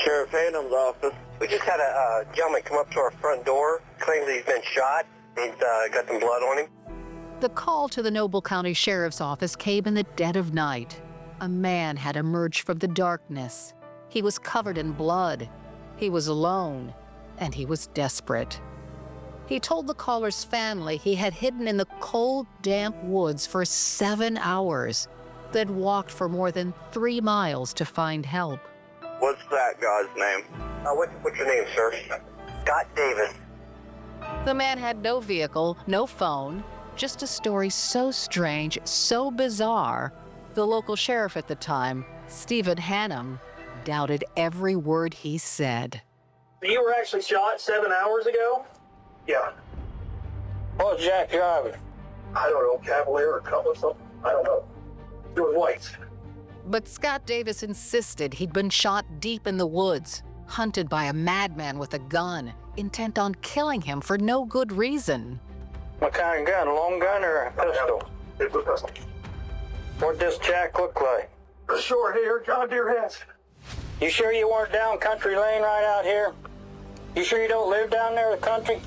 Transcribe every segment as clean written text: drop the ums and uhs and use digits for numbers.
Sheriff Adams' office. We just had a gentleman come up to our front door, claims that he's been shot. He's got some blood on him. The call to the Noble County Sheriff's Office came in the dead of night. A man had emerged from the darkness. He was covered in blood. He was alone, and he was desperate. He told the caller's family he had hidden in the cold, damp woods for 7 hours, then walked for more than 3 miles to find help. What's that guy's name? What's your name, sir? Scott Davis. The man had no vehicle, no phone, just a story so strange, so bizarre, the local sheriff at the time, Stephen Hannum, doubted every word he said. You were actually shot 7 hours ago? Yeah. What was Jack driving? I don't know, Cavalier or Cutlass, something. I don't know. It was white. But Scott Davis insisted he'd been shot deep in the woods, hunted by a madman with a gun, intent on killing him for no good reason. What kind of gun? A long gun or a pistol? It's a pistol. What does Jack look like? Short hair, John Deere hats. You sure you weren't down country lane right out here? You sure you don't live down there in the country?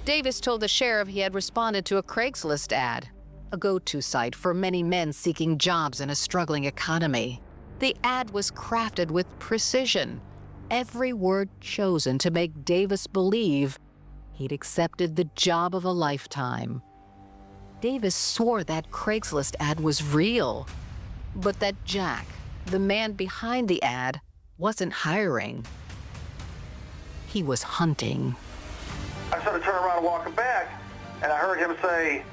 Davis told the sheriff he had responded to a Craigslist ad, a go-to site for many men seeking jobs in a struggling economy. The ad was crafted with precision, every word chosen to make Davis believe he'd accepted the job of a lifetime. Davis swore that Craigslist ad was real, but that Jack, the man behind the ad, wasn't hiring. He was hunting. I sort of turned around and walking back, and I heard him say,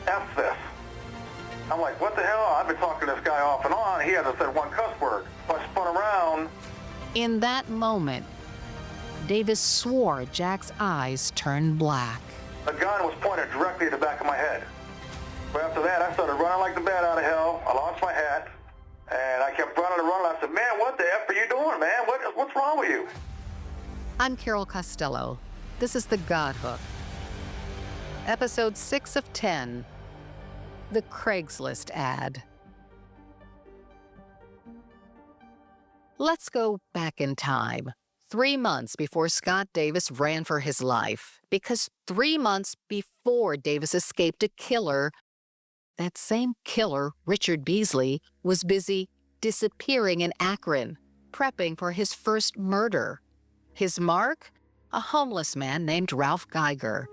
F this. I'm like, what the hell? I've been talking to this guy off and on. He hasn't said one cuss word. So I spun around. In that moment, Davis swore Jack's eyes turned black. The gun was pointed directly at the back of my head. But after that, I started running like the bat out of hell. I lost my hat, and I kept running and running. I said, man, what the F are you doing, man? What's wrong with you? I'm Carol Costello. This is The God Hook. Episode 6 of 10, The Craigslist Ad. Let's go back in time, 3 months before Scott Davis ran for his life. Because 3 months before Davis escaped a killer, that same killer, Richard Beasley, was busy disappearing in Akron, prepping for his first murder. His mark? A homeless man named Ralph Geiger.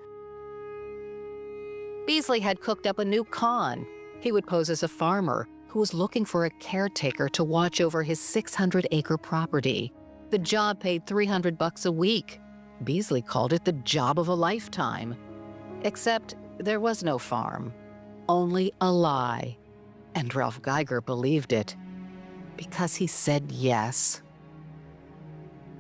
Beasley had cooked up a new con. He would pose as a farmer who was looking for a caretaker to watch over his 600-acre property. The job paid $300 a week. Beasley called it the job of a lifetime. Except there was no farm, only a lie. And Ralph Geiger believed it because he said yes.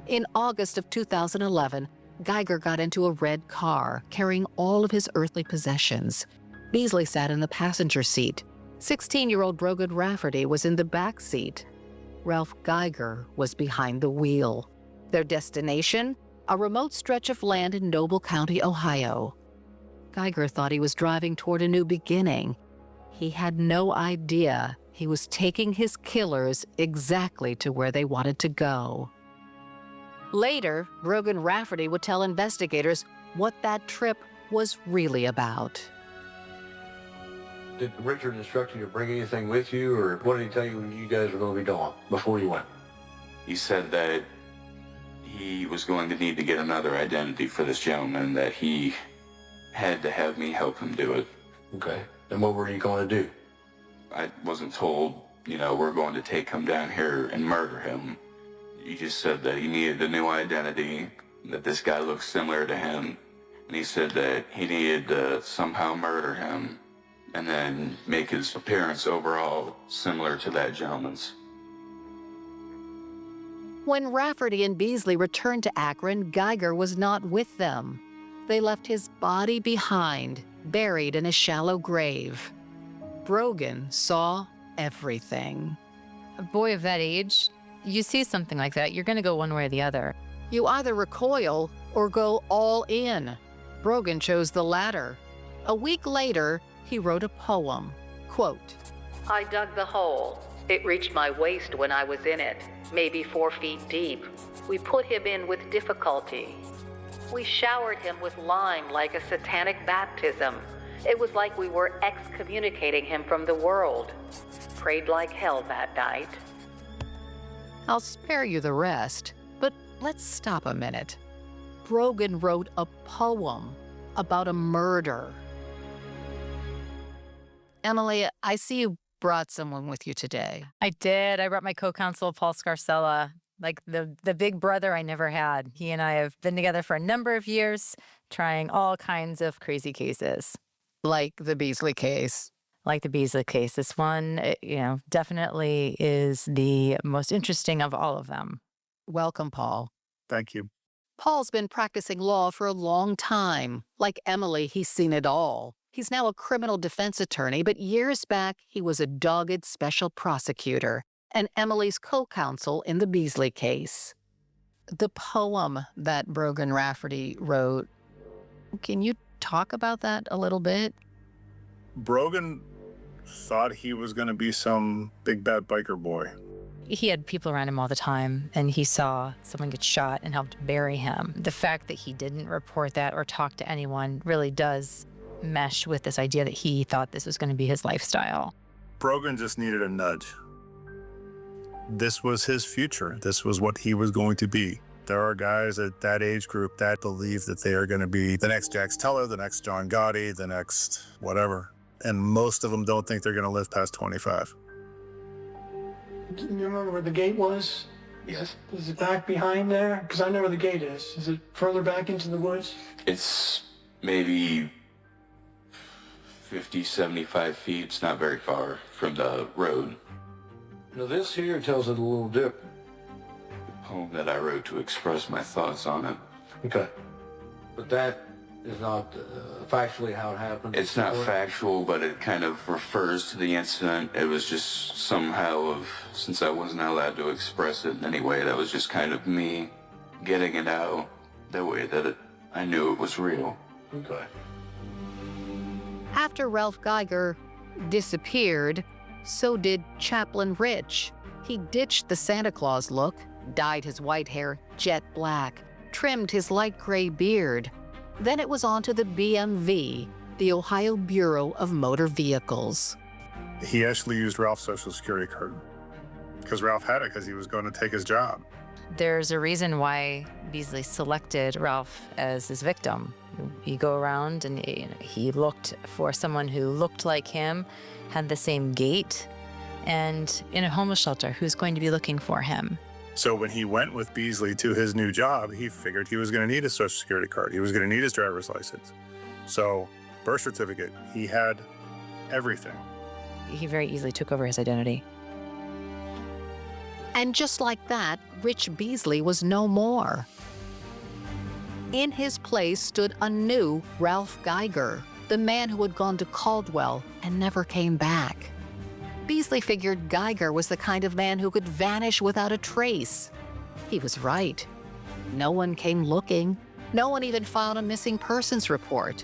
In August of 2011, Geiger got into a red car, carrying all of his earthly possessions. Beasley sat in the passenger seat. 16-year-old Brigid Rafferty was in the back seat. Ralph Geiger was behind the wheel. Their destination? A remote stretch of land in Noble County, Ohio. Geiger thought he was driving toward a new beginning. He had no idea he was taking his killers exactly to where they wanted to go. Later, Brigid Rafferty would tell investigators what that trip was really about. Did Richard instruct you to bring anything with you, or what did he tell you you guys were going to be doing before you went? He said that he was going to need to get another identity for this gentleman, that he had to have me help him do it. Okay. And what were you going to do? I wasn't told, we're going to take him down here and murder him. He just said that he needed a new identity, that this guy looked similar to him, and he said that he needed to somehow murder him and then make his appearance overall similar to that gentleman's. When Rafferty and Beasley returned to Akron, Geiger was not with them. They left his body behind, buried in a shallow grave. Brogan saw everything. A boy of that age, you see something like that, you're going to go one way or the other. You either recoil or go all in. Brogan chose the latter. A week later, he wrote a poem. Quote, I dug the hole, It reached my waist when I was in it, maybe 4 feet deep. We put him in with difficulty. We showered him with lime like a satanic baptism. It was like we were excommunicating him from the world. Prayed like hell that night. I'll spare you the rest, but let's stop a minute. Brogan wrote a poem about a murder. Emily, I see you brought someone with you today. I did. I brought my co-counsel, Paul Scarsella, like the big brother I never had. He and I have been together for a number of years, trying all kinds of crazy cases. Like the Beasley case. Like the Beasley case. This one, definitely is the most interesting of all of them. Welcome, Paul. Thank you. Paul's been practicing law for a long time. Like Emily, he's seen it all. He's now a criminal defense attorney, but years back, he was a dogged special prosecutor and Emily's co-counsel in the Beasley case. The poem that Brogan Rafferty wrote, can you talk about that a little bit? Brogan thought he was going to be some big bad biker boy. He had people around him all the time, and he saw someone get shot and helped bury him. The fact that he didn't report that or talk to anyone really does mesh with this idea that he thought this was going to be his lifestyle. Brogan just needed a nudge. This was his future. This was what he was going to be. There are guys at that age group that believe that they are going to be the next Jax Teller, the next John Gotti, the next whatever. And most of them don't think they're going to live past 25. Do you remember where the gate was? Yes. Is it back behind there? Because I know where the gate is. Is it further back into the woods? It's maybe 50, 75 feet. It's not very far from the road. Now this here tells it a little different. The poem that I wrote to express my thoughts on it. Okay. But that is not factually how it happened? It's not factual, but it kind of refers to the incident. It was just somehow since I wasn't allowed to express it in any way, that was just kind of me getting it out that way that I knew it was real. Okay. After Ralph Geiger disappeared, so did Chaplain Rich. He ditched the Santa Claus look, dyed his white hair jet black, trimmed his light gray beard. Then it was on to the BMV, the Ohio Bureau of Motor Vehicles. He actually used Ralph's social security card because Ralph had it because he was going to take his job. There's a reason why Beasley selected Ralph as his victim. You go around and he looked for someone who looked like him, had the same gait, and in a homeless shelter who's going to be looking for him. So when he went with Beasley to his new job, he figured he was going to need his social security card. He was going to need his driver's license. So birth certificate, he had everything. He very easily took over his identity. And just like that, Rich Beasley was no more. In his place stood a new Ralph Geiger, the man who had gone to Caldwell and never came back. Beasley figured Geiger was the kind of man who could vanish without a trace. He was right. No one came looking. No one even filed a missing persons report.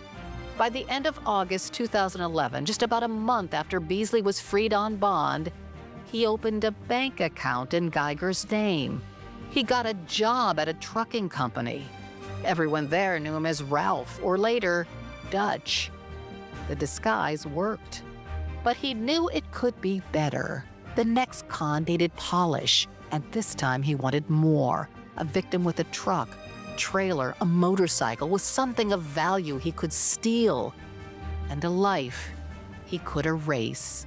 By the end of August 2011, just about a month after Beasley was freed on bond, he opened a bank account in Geiger's name. He got a job at a trucking company. Everyone there knew him as Ralph, or later, Dutch. The disguise worked. But he knew it could be better. The next con needed polish, and this time he wanted more. A victim with a truck, trailer, a motorcycle, with something of value he could steal, and a life he could erase.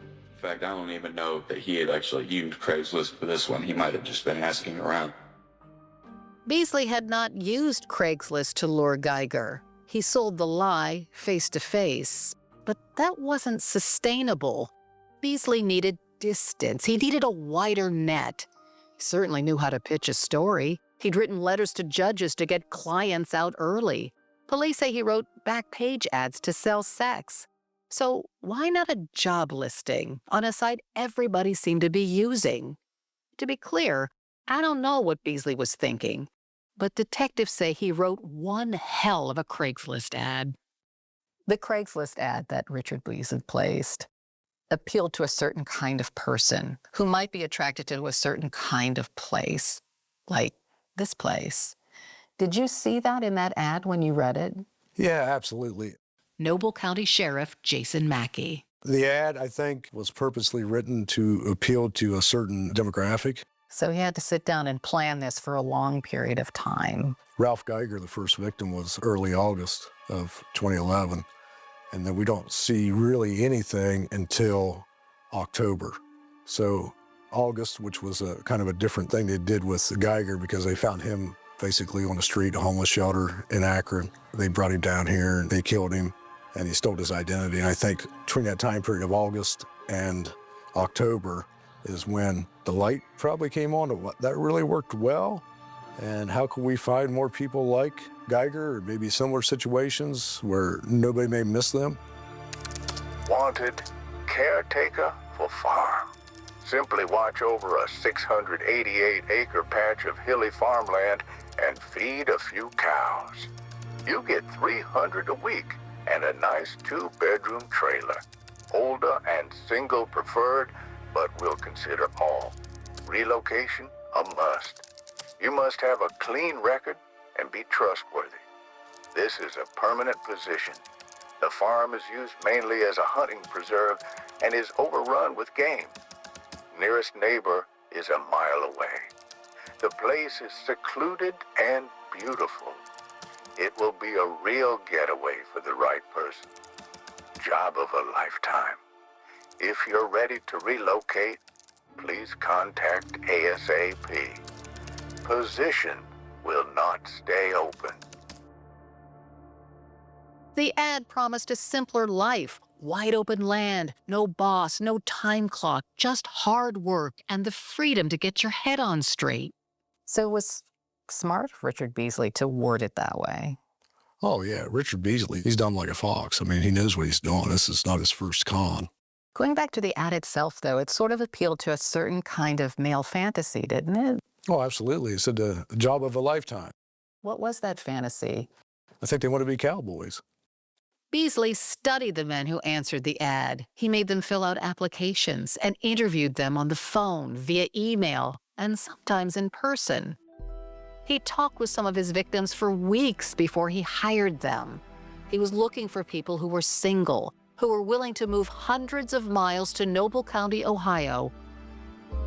In fact, I don't even know that he had actually used Craigslist for this one. He might have just been asking around. Beasley had not used Craigslist to lure Geiger. He sold the lie face to face. But that wasn't sustainable. Beasley needed distance. He needed a wider net. He certainly knew how to pitch a story. He'd written letters to judges to get clients out early. Police say he wrote back page ads to sell sex. So why not a job listing on a site everybody seemed to be using? To be clear, I don't know what Beasley was thinking, but detectives say he wrote one hell of a Craigslist ad. The Craigslist ad that Richard Beasley placed. appealed to a certain kind of person who might be attracted to a certain kind of place, like this place. Did you see that in that ad when you read it? Yeah, absolutely. Noble County Sheriff Jason Mackie. The ad, I think, was purposely written to appeal to a certain demographic. So he had to sit down and plan this for a long period of time. Ralph Geiger, the first victim, was early August of 2011. And then we don't see really anything until October. So August, which was a kind of a different thing they did with Geiger because they found him basically on the street, a homeless shelter in Akron. They brought him down here and they killed him and he stole his identity. And I think between that time period of August and October is when the light probably came on. That really worked well. And how can we find more people like Geiger or maybe similar situations where nobody may miss them? Wanted, caretaker for farm. Simply watch over a 688-acre patch of hilly farmland and feed a few cows. You get $300 a week and a nice 2-bedroom trailer. Older and single preferred, but we'll consider all. Relocation, a must. You must have a clean record and be trustworthy. This is a permanent position. The farm is used mainly as a hunting preserve and is overrun with game. Nearest neighbor is a mile away. The place is secluded and beautiful. It will be a real getaway for the right person. Job of a lifetime. If you're ready to relocate, please contact ASAP. Position will not stay open. The ad promised a simpler life, wide open land, no boss, no time clock, just hard work and the freedom to get your head on straight. So it was smart of Richard Beasley to word it that way. Oh, yeah, Richard Beasley, he's dumb like a fox. I mean, he knows what he's doing. This is not his first con. Going back to the ad itself, though, it sort of appealed to a certain kind of male fantasy, didn't it? Oh, absolutely. It said the job of a lifetime. What was that fantasy? I think they want to be cowboys. Beasley studied the men who answered the ad. He made them fill out applications and interviewed them on the phone, via email, and sometimes in person. He talked with some of his victims for weeks before he hired them. He was looking for people who were single, who were willing to move hundreds of miles to Noble County, Ohio,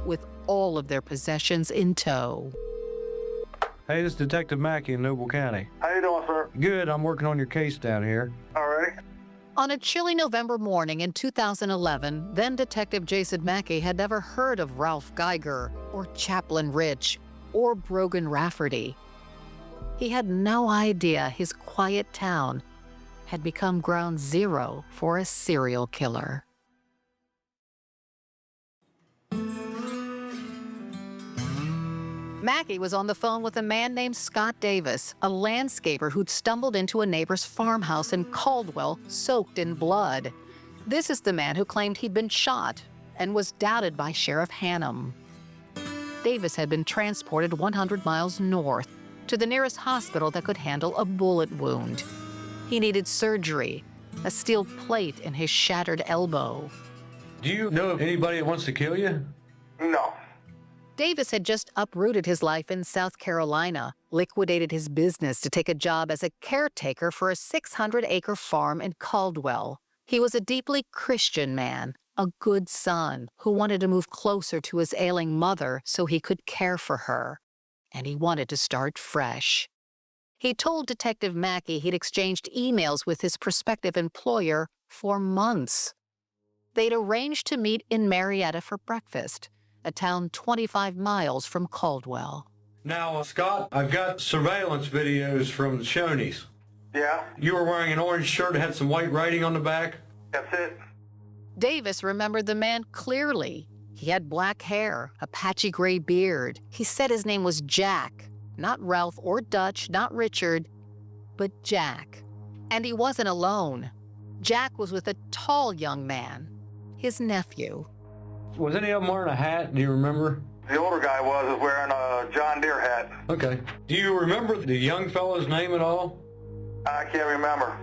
with all of their possessions in tow. Hey, this is Detective Mackie in Noble County. How you doing, sir? Good, I'm working on your case down here. All right. On a chilly November morning in 2011, then Detective Jason Mackie had never heard of Ralph Geiger or Chaplain Rich or Brogan Rafferty. He had no idea his quiet town had become ground zero for a serial killer. Mackie was on the phone with a man named Scott Davis, a landscaper who'd stumbled into a neighbor's farmhouse in Caldwell, soaked in blood. This is the man who claimed he'd been shot and was doubted by Sheriff Hannum. Davis had been transported 100 miles north to the nearest hospital that could handle a bullet wound. He needed surgery, a steel plate in his shattered elbow. Do you know of anybody that wants to kill you? No. Davis had just uprooted his life in South Carolina, liquidated his business to take a job as a caretaker for a 600-acre farm in Caldwell. He was a deeply Christian man, a good son who wanted to move closer to his ailing mother so he could care for her. And he wanted to start fresh. He told Detective Mackie he'd exchanged emails with his prospective employer for months. They'd arranged to meet in Marietta for breakfast, a town 25 miles from Caldwell. Now, Scott, I've got surveillance videos from the Shoney's. Yeah? You were wearing an orange shirt that had some white writing on the back? That's it. Davis remembered the man clearly. He had black hair, a patchy gray beard. He said his name was Jack, not Ralph or Dutch, not Richard, but Jack. And he wasn't alone. Jack was with a tall young man, his nephew. Was any of them wearing a hat? Do you remember? The older guy was wearing a John Deere hat. Okay. Do you remember the young fellow's name at all? I can't remember.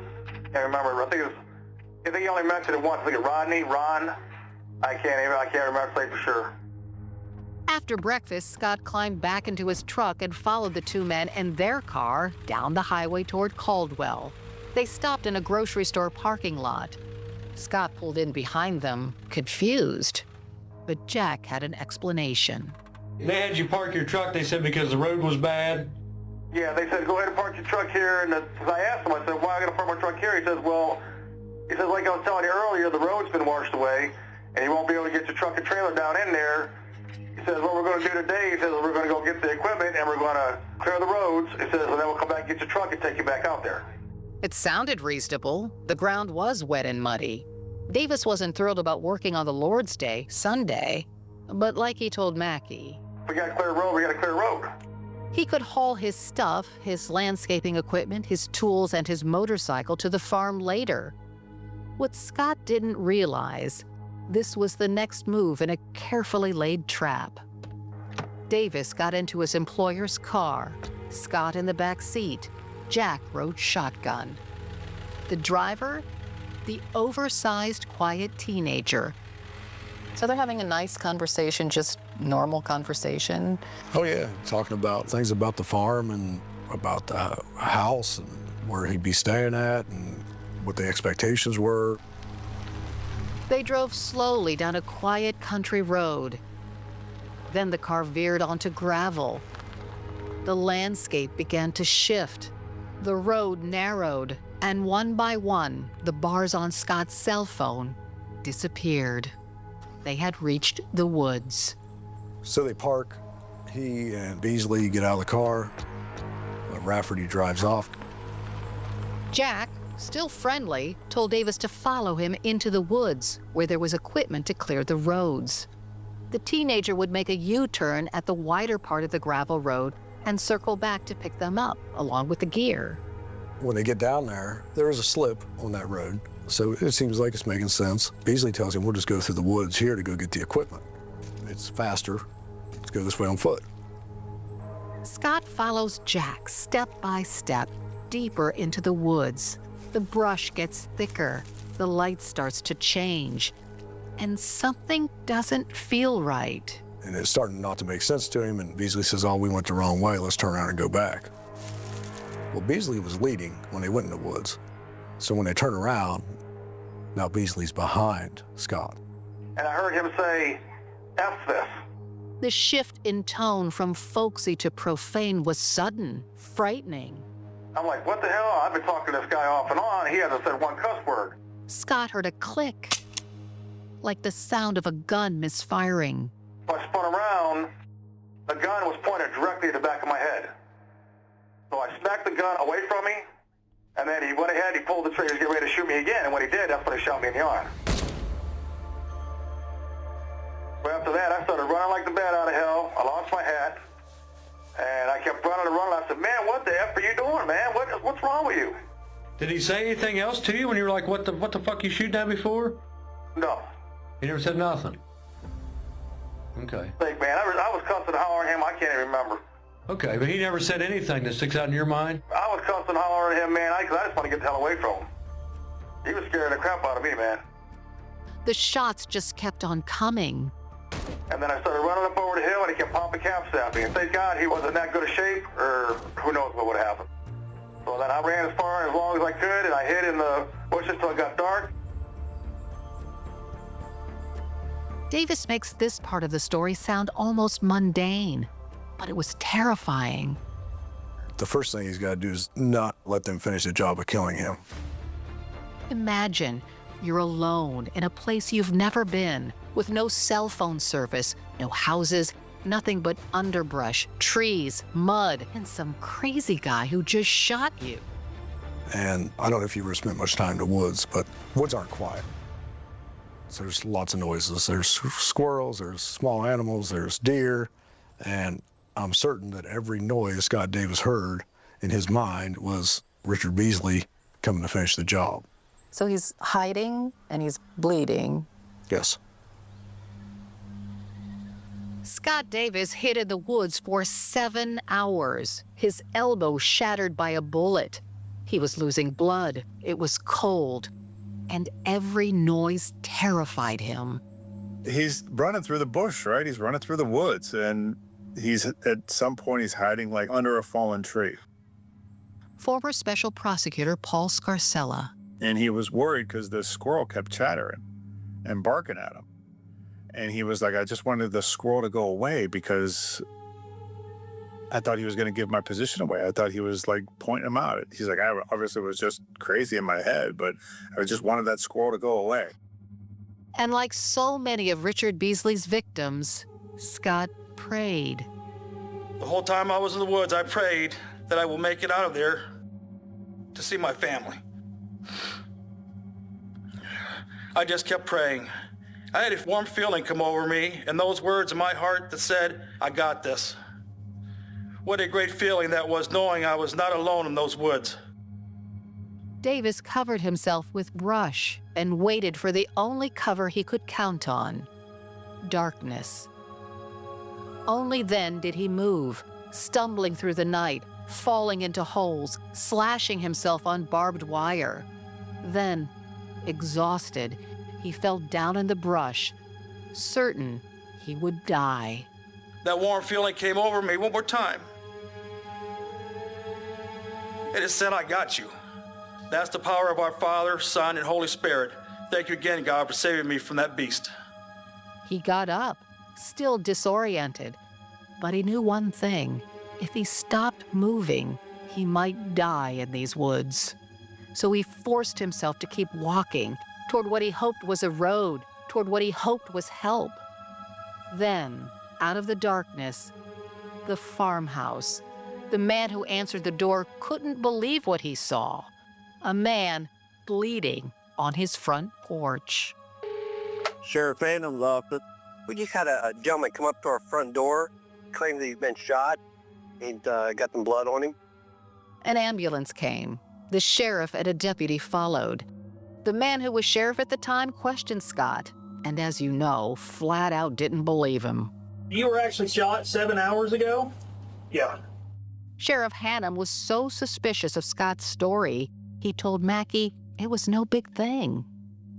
I think he only mentioned it once. I think Ron. I can't remember say for sure. After breakfast, Scott climbed back into his truck and followed the two men and their car down the highway toward Caldwell. They stopped in a grocery store parking lot. Scott pulled in behind them, confused. But Jack had an explanation. They had you park your truck, they said, because the road was bad? Yeah, they said, go ahead and park your truck here. And I asked him, I said, why am I going to park my truck here? He says, well, like I was telling you earlier, the road's been washed away, and you won't be able to get your truck and trailer down in there. He says, what we're going to do today, he says, we're going to go get the equipment, and we're going to clear the roads. He says, and then we'll come back and get your truck and take you back out there. It sounded reasonable. The ground was wet and muddy. Davis wasn't thrilled about working on the Lord's Day, Sunday, but like he told Mackie, we got to clear the road, we got to clear the road. He could haul his stuff, his landscaping equipment, his tools, and his motorcycle to the farm later. What Scott didn't realize, this was the next move in a carefully laid trap. Davis got into his employer's car, Scott in the back seat, Jack rode shotgun. The driver, the oversized, quiet teenager. So they're having a nice conversation, just normal conversation. Oh yeah, talking about things about the farm and about the house and where he'd be staying at and what the expectations were. They drove slowly down a quiet country road. Then the car veered onto gravel. The landscape began to shift. The road narrowed, and one by one, the bars on Scott's cell phone disappeared. They had reached the woods. So they park. He and Beasley get out of the car. Rafferty drives off. Jack, still friendly, told Davis to follow him into the woods, where there was equipment to clear the roads. The teenager would make a U-turn at the wider part of the gravel road and circle back to pick them up, along with the gear. When they get down there is a slip on that road, so it seems like it's making sense. Beasley tells him, we'll just go through the woods here to go get the equipment. It's faster. Let's go this way on foot. Scott follows Jack step by step, deeper into the woods. The brush gets thicker. The light starts to change. And something doesn't feel right. And it's starting not to make sense to him, and Beasley says, oh, we went the wrong way. Let's turn around and go back. Well, Beasley was leading when they went in the woods. So when they turn around, now Beasley's behind Scott. And I heard him say, F this. The shift in tone from folksy to profane was sudden, frightening. I'm like, what the hell? I've been talking to this guy off and on. He hasn't said one cuss word. Scott heard a click, like the sound of a gun misfiring. I spun around. The gun was pointed directly at the back of my head. So I smacked the gun away from me, and then he went ahead, he pulled the trigger to get ready to shoot me again, and when he did, that's when he shot me in the arm. But after that, I started running like the bat out of hell. I lost my hat, and I kept running and running. I said, man, what the F are you doing, man? What's wrong with you? Did he say anything else to you when you were like, what the fuck you shooting at me for? No. He never said nothing? Okay. Like, man, I was cussing and hollering at him, I can't even remember. Okay, but he never said anything that sticks out in your mind? I was cussing and hollering at him, man, because I just want to get the hell away from him. He was scaring the crap out of me, man. The shots just kept on coming. And then I started running up over the hill, and he kept popping caps at me. And thank God he wasn't in that good a shape, or who knows what would have happened. So then I ran as far and as long as I could, and I hid in the bushes till it got dark. Davis makes this part of the story sound almost mundane, but it was terrifying. The first thing he's got to do is not let them finish the job of killing him. Imagine you're alone in a place you've never been, with no cell phone service, no houses, nothing but underbrush, trees, mud, and some crazy guy who just shot you. And I don't know if you ever spent much time in the woods, but woods aren't quiet. So there's lots of noises. There's squirrels, there's small animals, there's deer, and I'm certain that every noise Scott Davis heard in his mind was Richard Beasley coming to finish the job. So he's hiding and he's bleeding. Yes. Scott Davis hid in the woods for 7 hours, his elbow shattered by a bullet. He was losing blood. It was cold. And every noise terrified him. He's running through the bush, right? He's running through the woods, and he's at some point he's hiding like under a fallen tree. Former Special Prosecutor Paul Scarcella. And he was worried because the squirrel kept chattering and barking at him. And he was like, I just wanted the squirrel to go away because I thought he was going to give my position away. I thought he was like pointing him out. He's like, I obviously was just crazy in my head, but I just wanted that squirrel to go away. And like so many of Richard Beasley's victims, Scott prayed. The whole time I was in the woods, I prayed that I will make it out of there to see my family. I just kept praying. I had a warm feeling come over me and those words in my heart that said, I got this. What a great feeling that was, knowing I was not alone in those woods. Davis covered himself with brush and waited for the only cover he could count on, darkness. Only then did he move, stumbling through the night, falling into holes, slashing himself on barbed wire. Then, exhausted, he fell down in the brush, certain he would die. That warm feeling came over me one more time. It said, I got you. That's the power of our Father, Son, and Holy Spirit. Thank you again, God, for saving me from that beast. He got up, still disoriented, but he knew one thing. If he stopped moving, he might die in these woods. So he forced himself to keep walking toward what he hoped was a road, toward what he hoped was help. Then, out of the darkness, the farmhouse. The man who answered the door couldn't believe what he saw. A man bleeding on his front porch. Sheriff Adams' office. We just had a gentleman come up to our front door, claim that he's been shot. He'd got some blood on him. An ambulance came. The sheriff and a deputy followed. The man who was sheriff at the time questioned Scott, and as you know, flat out didn't believe him. You were actually shot 7 hours ago? Yeah. Sheriff Hannum was so suspicious of Scott's story, he told Mackie it was no big thing.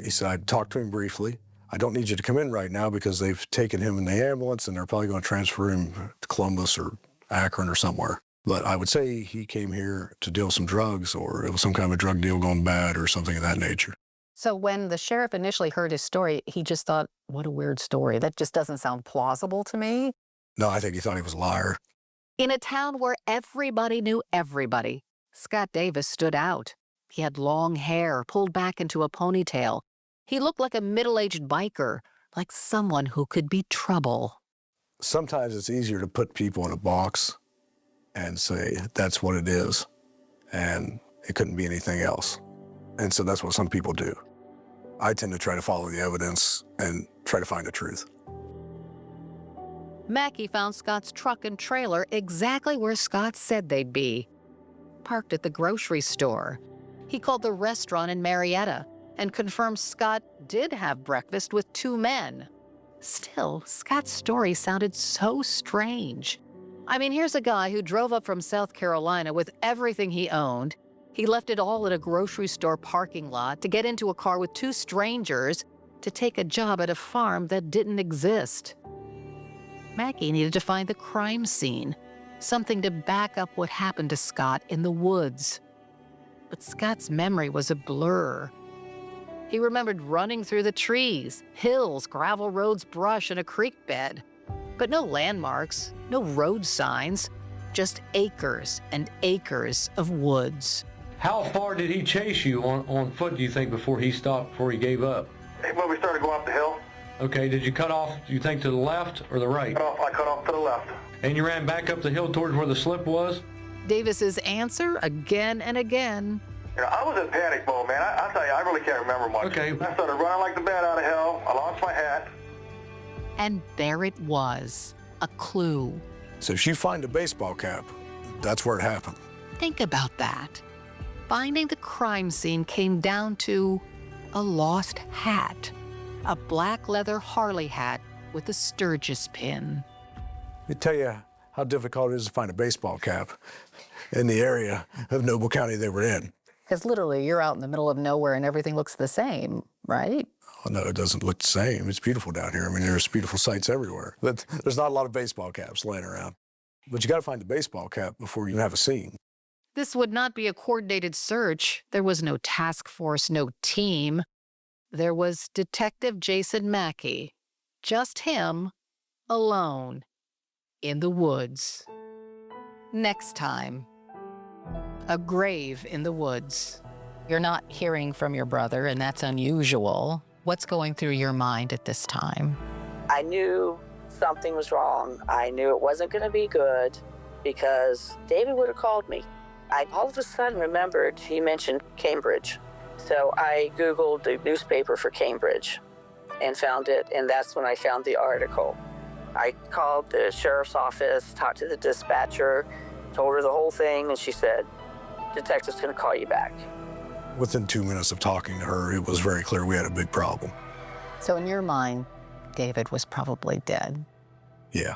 He said, I talked to him briefly. I don't need you to come in right now because they've taken him in the ambulance and they're probably going to transfer him to Columbus or Akron or somewhere. But I would say he came here to deal with some drugs, or it was some kind of a drug deal going bad or something of that nature. So when the sheriff initially heard his story, he just thought, what a weird story. That just doesn't sound plausible to me. No, I think he thought he was a liar. In a town where everybody knew everybody, Scott Davis stood out. He had long hair pulled back into a ponytail. He looked like a middle-aged biker, like someone who could be trouble. Sometimes it's easier to put people in a box and say, that's what it is, and it couldn't be anything else. And so that's what some people do. I tend to try to follow the evidence and try to find the truth. Mackie found Scott's truck and trailer exactly where Scott said they'd be, parked at the grocery store. He called the restaurant in Marietta and confirmed Scott did have breakfast with 2 men. Still, Scott's story sounded so strange. I mean, here's a guy who drove up from South Carolina with everything he owned. He left it all at a grocery store parking lot to get into a car with 2 strangers to take a job at a farm that didn't exist. Mackie needed to find the crime scene, something to back up what happened to Scott in the woods. But Scott's memory was a blur. He remembered running through the trees, hills, gravel roads, brush, and a creek bed. But no landmarks, no road signs, just acres and acres of woods. How far did he chase you on foot, do you think, before he stopped, before he gave up? When we started going up the hill, Okay, did you cut off, do you think, to the left or the right? I cut off to the left. And you ran back up the hill towards where the slip was? Davis's answer again and again. You know, I was in panic mode, man. I'll tell you, I really can't remember much. Okay. I started running like the bat out of hell. I lost my hat. And there it was, a clue. So if you find a baseball cap, that's where it happened. Think about that. Finding the crime scene came down to a lost hat, a black leather Harley hat with a Sturgis pin. Let me tell you how difficult it is to find a baseball cap in the area of Noble County they were in. Because literally, you're out in the middle of nowhere and everything looks the same, right? no, it doesn't look the same. It's beautiful down here. I mean, there's beautiful sights everywhere. But there's not a lot of baseball caps laying around. But you got to find the baseball cap before you have a scene. This would not be a coordinated search. There was no task force, no team. There was Detective Jason Mackie. Just him, alone, in the woods. Next time, a grave in the woods. You're not hearing from your brother, and that's unusual. What's going through your mind at this time? I knew something was wrong. I knew it wasn't going to be good because David would have called me. I all of a sudden remembered he mentioned Cambridge. So I Googled the newspaper for Cambridge and found it, and that's when I found the article. I called the sheriff's office, talked to the dispatcher, told her the whole thing, and she said, "Detective's going to call you back." Within 2 minutes of talking to her, it was very clear we had a big problem. So in your mind, David was probably dead. Yeah.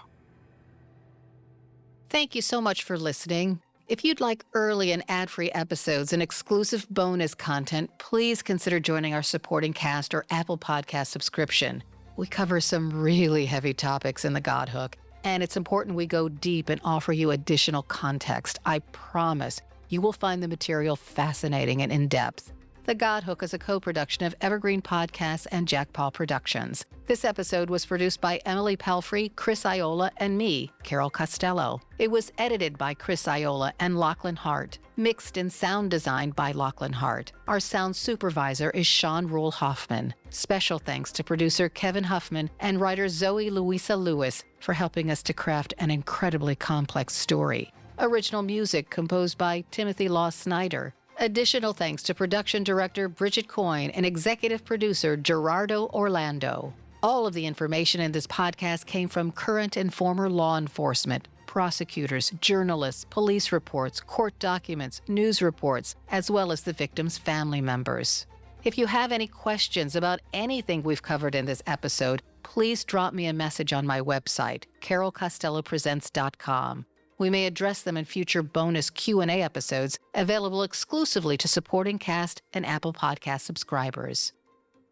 Thank you so much for listening. If you'd like early and ad-free episodes and exclusive bonus content, please consider joining our supporting cast or Apple Podcast subscription. We cover some really heavy topics in the God Hook, and it's important we go deep and offer you additional context. I promise you will find the material fascinating and in-depth. The God Hook is a co-production of Evergreen Podcasts and Jack Paul Productions. This episode was produced by Emily Pelphrey, Chris Aiola, and me, Carol Costello. It was edited by Chris Aiola and Lochlainn Harte. Mixed and sound designed by Lochlainn Harte. Our sound supervisor is Sean Rule-Hoffman. Special thanks to producer Kevin Huffman and writer Zoe Louisa Lewis for helping us to craft an incredibly complex story. Original music composed by Timothy Law Snyder. Additional thanks to production director Brigid Coyne and executive producer Gerardo Orlando. All of the information in this podcast came from current and former law enforcement, prosecutors, journalists, police reports, court documents, news reports, as well as the victims' family members. If you have any questions about anything we've covered in this episode, please drop me a message on my website, carolcostellopresents.com. We may address them in future bonus Q&A episodes available exclusively to supporting cast and Apple Podcast subscribers.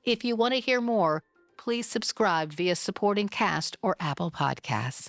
If you want to hear more, please subscribe via supporting cast or Apple Podcasts.